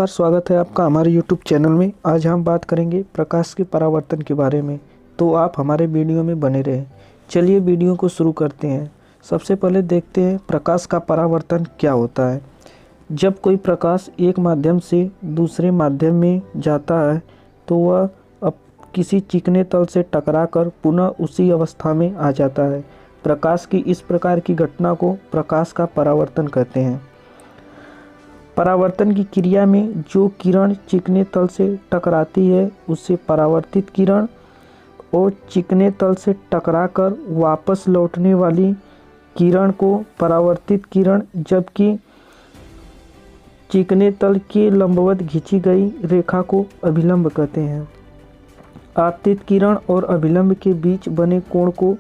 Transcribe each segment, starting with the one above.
नमस्कार, स्वागत है आपका हमारे YouTube चैनल में। आज हम बात करेंगे प्रकाश के परावर्तन के बारे में, तो आप हमारे वीडियो में बने रहें। चलिए वीडियो को शुरू करते हैं। सबसे पहले देखते हैं प्रकाश का परावर्तन क्या होता है। जब कोई प्रकाश एक माध्यम से दूसरे माध्यम में जाता है तो वह अब किसी चिकने तल से टकराकर पुनः उसी अवस्था में आ जाता है। प्रकाश की इस प्रकार की घटना को प्रकाश का परावर्तन कहते हैं। परावर्तन की क्रिया में जो किरण चिकने तल से टकराती है उसे परावर्तित किरण, और चिकने तल से टकराकर वापस लौटने वाली किरण को परावर्तित किरण, जबकि चिकने तल के लंबवत खींची गई रेखा को अभिलंब कहते हैं। आपतित किरण और अभिलंब के बीच बने कोण को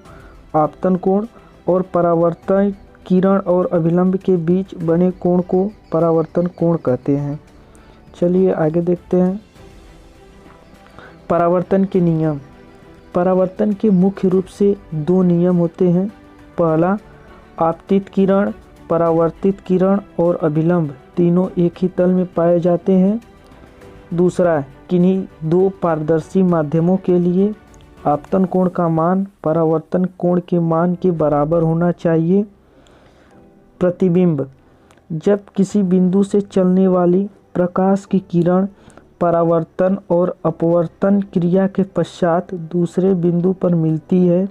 आपतन कोण, और परावर्तन किरण और अभिलंब के बीच बने कोण को परावर्तन कोण कहते हैं। चलिए आगे देखते हैं। परावर्तन के नियम। परावर्तन के मुख्य रूप से दो नियम होते हैं। पहला, आपतित किरण, परावर्तित किरण और अभिलंब तीनों एक ही तल में पाए जाते हैं। दूसरा, किन्हीं दो पारदर्शी माध्यमों के लिए आपतन कोण का मान परावर्तन कोण के मान के बराबर होना चाहिए। प्रतिबिंब। जब किसी बिंदु से चलने वाली प्रकाश की किरण परावर्तन और अपवर्तन क्रिया के पश्चात दूसरे बिंदु पर मिलती है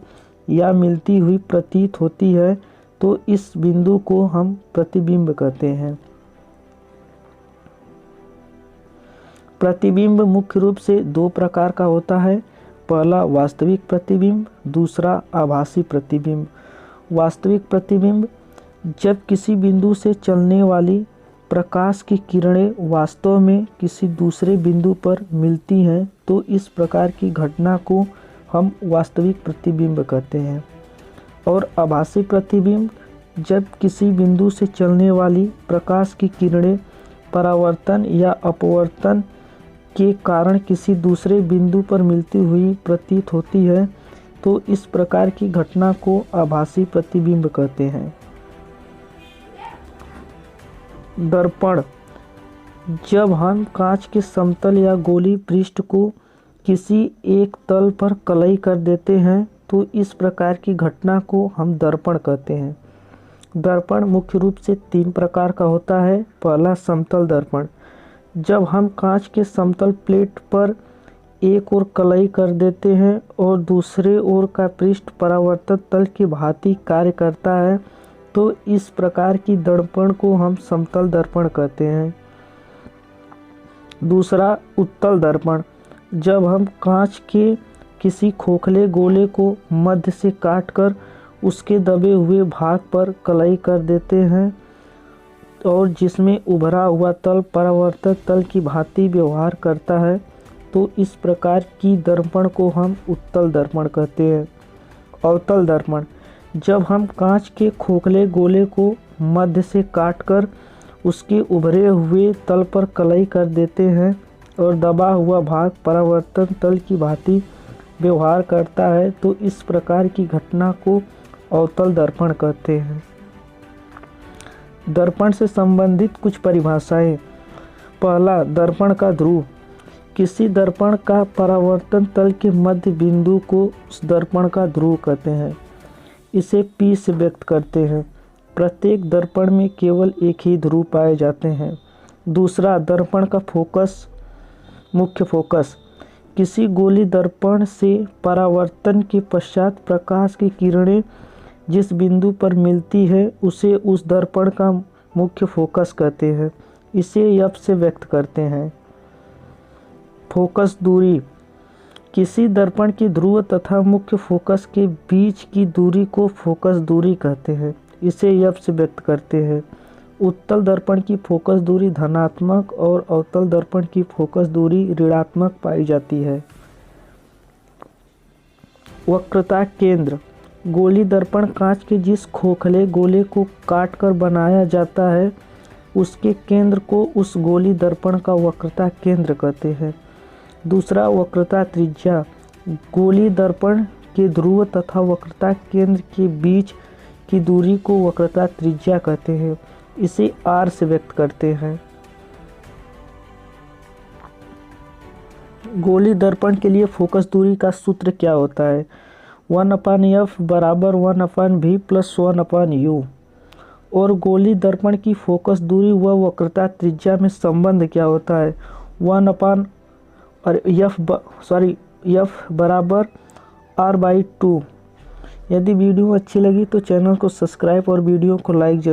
या मिलती हुई प्रतीत होती है तो इस बिंदु को हम प्रतिबिंब कहते हैं। प्रतिबिंब मुख्य रूप से दो प्रकार का होता है। पहला वास्तविक प्रतिबिंब, दूसरा आभासी प्रतिबिंब। वास्तविक प्रतिबिंब, जब किसी बिंदु से चलने वाली प्रकाश की किरणें वास्तव में किसी दूसरे बिंदु पर मिलती हैं तो इस प्रकार की घटना को हम वास्तविक प्रतिबिंब कहते हैं। और आभासी प्रतिबिंब, जब किसी बिंदु से चलने वाली प्रकाश की किरणें परावर्तन या अपवर्तन के कारण किसी दूसरे बिंदु पर मिलती हुई प्रतीत होती है तो इस प्रकार की घटना को आभासी प्रतिबिंब कहते हैं। दर्पण। जब हम कांच के समतल या गोली पृष्ठ को किसी एक तल पर कलई कर देते हैं तो इस प्रकार की घटना को हम दर्पण कहते हैं। दर्पण मुख्य रूप से तीन प्रकार का होता है। पहला, समतल दर्पण। जब हम कांच के समतल प्लेट पर एक ओर कलई कर देते हैं और दूसरे ओर का पृष्ठ परावर्तित तल की भांति कार्य करता है तो इस प्रकार की दर्पण को हम समतल दर्पण कहते हैं। दूसरा, उत्तल दर्पण। जब हम कांच के किसी खोखले गोले को मध्य से काटकर उसके दबे हुए भाग पर कलई कर देते हैं और जिसमें उभरा हुआ तल परावर्तित तल की भांति व्यवहार करता है तो इस प्रकार की दर्पण को हम उत्तल दर्पण कहते हैं। अवतल दर्पण। जब हम कांच के खोखले गोले को मध्य से काटकर उसके उभरे हुए तल पर कलई कर देते हैं और दबा हुआ भाग परावर्तन तल की भांति व्यवहार करता है तो इस प्रकार की घटना को अवतल दर्पण कहते हैं। दर्पण से संबंधित कुछ परिभाषाएं। पहला, दर्पण का ध्रुव। किसी दर्पण का परावर्तन तल के मध्य बिंदु को उस दर्पण का ध्रुव कहते हैं। इसे P से व्यक्त करते हैं। प्रत्येक दर्पण में केवल एक ही ध्रुव पाए जाते हैं। दूसरा, दर्पण का फोकस, मुख्य फोकस। किसी गोली दर्पण से परावर्तन के पश्चात प्रकाश की किरणें जिस बिंदु पर मिलती है उसे उस दर्पण का मुख्य फोकस कहते हैं। इसे F से व्यक्त करते हैं। फोकस दूरी। किसी दर्पण की ध्रुव तथा मुख्य फोकस के बीच की दूरी को फोकस दूरी कहते हैं। इसे F से व्यक्त करते हैं। उत्तल दर्पण की फोकस दूरी धनात्मक और अवतल दर्पण की फोकस दूरी ऋणात्मक पाई जाती है। वक्रता केंद्र। गोली दर्पण कांच के जिस खोखले गोले को काटकर बनाया जाता है उसके केंद्र को उस गोली दर्पण का वक्रता केंद्र कहते हैं। दूसरा, वक्रता त्रिज्या। गोली दर्पण के ध्रुव तथा वक्रता केंद्र के बीच की दूरी को वक्रता त्रिज्या कहते हैं। इसे R से व्यक्त करते हैं। गोली दर्पण के लिए फोकस दूरी का सूत्र क्या होता है? 1/f बराबर 1/v प्लस 1/u। और गोली दर्पण की फोकस दूरी व वक्रता त्रिज्या में संबंध क्या होता है? f बराबर r/2। यदि वीडियो अच्छी लगी तो चैनल को सब्सक्राइब और वीडियो को लाइक